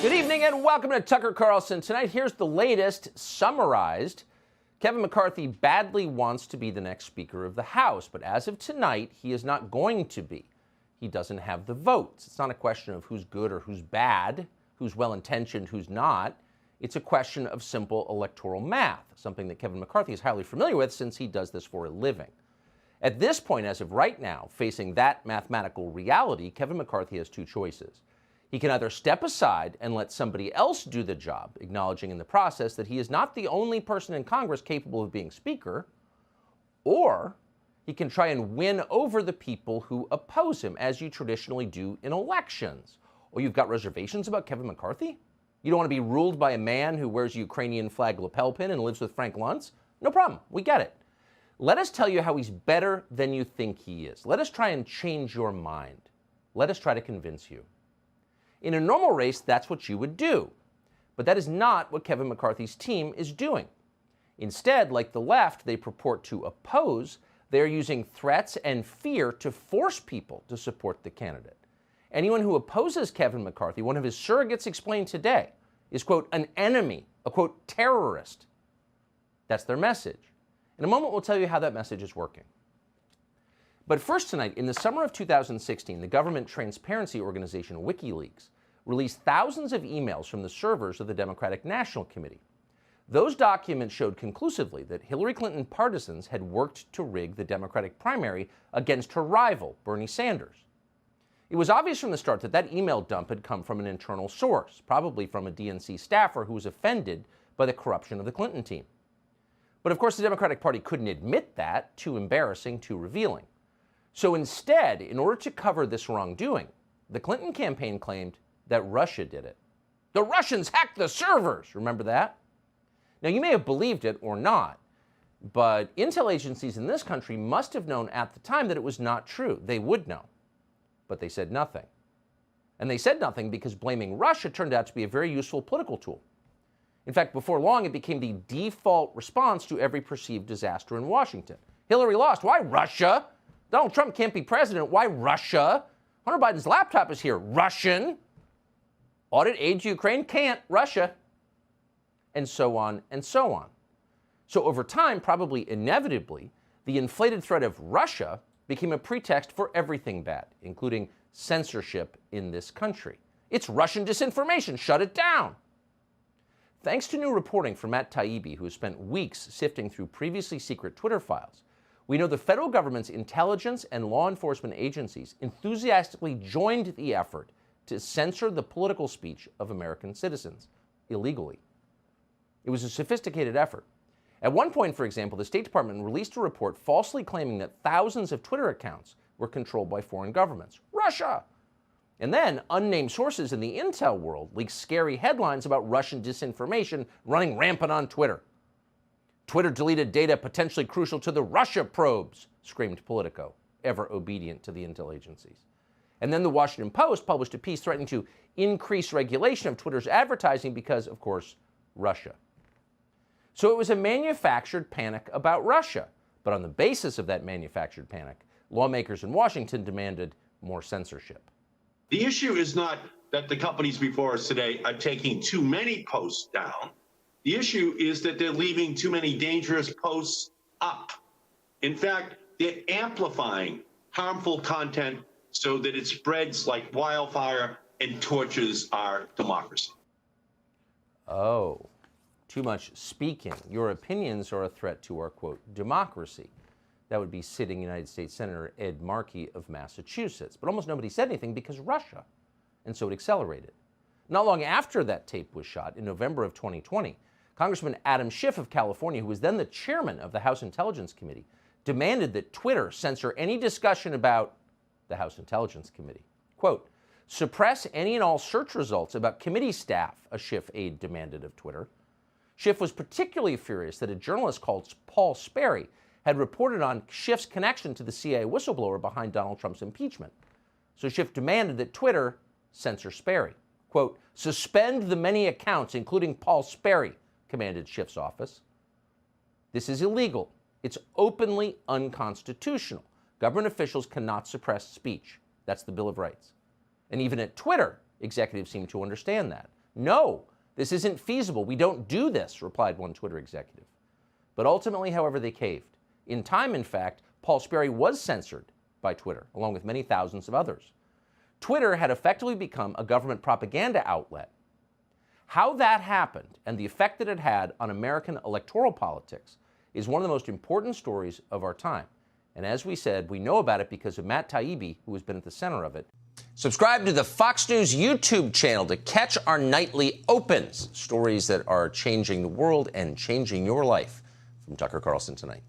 Good evening and welcome to Tucker Carlson. Tonight, here's the latest summarized. Kevin McCarthy badly wants to be the next Speaker of the House, but as of tonight, he is not going to be. He doesn't have the votes. It's not a question of who's good or who's bad, who's well-intentioned, who's not. It's a question of simple electoral math, something that Kevin McCarthy is highly familiar with since he does this for a living. At this point, as of right now, facing that mathematical reality, Kevin McCarthy has two choices. He can either step aside and let somebody else do the job, acknowledging in the process that he is not the only person in Congress capable of being Speaker, or he can try and win over the people who oppose him, as you traditionally do in elections. Or you've got reservations about Kevin McCarthy? You don't want to be ruled by a man who wears a Ukrainian flag lapel pin and lives with Frank Luntz? No problem. We get it. Let us tell you how he's better than you think he is. Let us try and change your mind. Let us try to convince you. In a normal race, that's what you would do. But that is not what Kevin McCarthy's team is doing. Instead, like the left they purport to oppose, they are using threats and fear to force people to support the candidate. Anyone who opposes Kevin McCarthy, one of his surrogates explained today, is, quote, an enemy, a, quote, terrorist. That's their message. In a moment, we'll tell you how that message is working. But first tonight, in the summer of 2016, the government transparency organization WikiLeaks released thousands of emails from the servers of the Democratic National Committee. Those documents showed conclusively that Hillary Clinton partisans had worked to rig the Democratic primary against her rival, Bernie Sanders. It was obvious from the start that that email dump had come from an internal source, probably from a DNC staffer who was offended by the corruption of the Clinton team. But of course, the Democratic Party couldn't admit that, too embarrassing, too revealing. So instead, in order to cover this wrongdoing, the Clinton campaign claimed that Russia did it. The Russians hacked the servers, remember that? Now, you may have believed it or not, but intel agencies in this country must have known at the time that it was not true. They would know, but they said nothing. And they said nothing because blaming Russia turned out to be a very useful political tool. In fact, before long, it became the default response to every perceived disaster in Washington. Hillary lost. Why Russia? Donald Trump can't be president. Why Russia? Hunter Biden's laptop is here. Russian. Audit aid to Ukraine? Can't. Russia. And so on and so on. So over time, probably inevitably, the inflated threat of Russia became a pretext for everything bad, including censorship in this country. It's Russian disinformation. Shut it down. Thanks to new reporting from Matt Taibbi, who has spent weeks sifting through previously secret Twitter files, we know the federal government's intelligence and law enforcement agencies enthusiastically joined the effort to censor the political speech of American citizens illegally. It was a sophisticated effort. At one point, for example, the State Department released a report falsely claiming that thousands of Twitter accounts were controlled by foreign governments. Russia! And then unnamed sources in the intel world leaked scary headlines about Russian disinformation running rampant on Twitter. Twitter deleted data potentially crucial to the Russia probes, screamed Politico, ever obedient to the intel agencies. And then the Washington Post published a piece threatening to increase regulation of Twitter's advertising because, of course, Russia. So it was a manufactured panic about Russia. But on the basis of that manufactured panic, lawmakers in Washington demanded more censorship. The issue is not that the companies before us today are taking too many posts down. The issue is that they're leaving too many dangerous posts up. In fact, they're amplifying harmful content so that it spreads like wildfire and torches our democracy. Oh, too much speaking. Your opinions are a threat to our, quote, democracy. That would be sitting United States Senator Ed Markey of Massachusetts. But almost nobody said anything because Russia. And so it accelerated. Not long after that tape was shot, in November of 2020, Congressman Adam Schiff of California, who was then the chairman of the House Intelligence Committee, demanded that Twitter censor any discussion about the House Intelligence Committee. Quote, suppress any and all search results about committee staff, a Schiff aide demanded of Twitter. Schiff was particularly furious that a journalist called Paul Sperry had reported on Schiff's connection to the CIA whistleblower behind Donald Trump's impeachment. So Schiff demanded that Twitter censor Sperry. Quote, suspend the many accounts, including Paul Sperry, commanded Schiff's office. This is illegal. It's openly unconstitutional. Government officials cannot suppress speech. That's the Bill of Rights. And even at Twitter, executives seem to understand that. No, this isn't feasible. We don't do this, replied one Twitter executive. But ultimately, however, they caved. In time, in fact, Paul Sperry was censored by Twitter, along with many thousands of others. Twitter had effectively become a government propaganda outlet. How that happened and the effect that it had on American electoral politics is one of the most important stories of our time. And as we said, we know about it because of Matt Taibbi, who has been at the center of it. Subscribe to the Fox News YouTube channel to catch our nightly opens, stories that are changing the world and changing your life. From Tucker Carlson Tonight.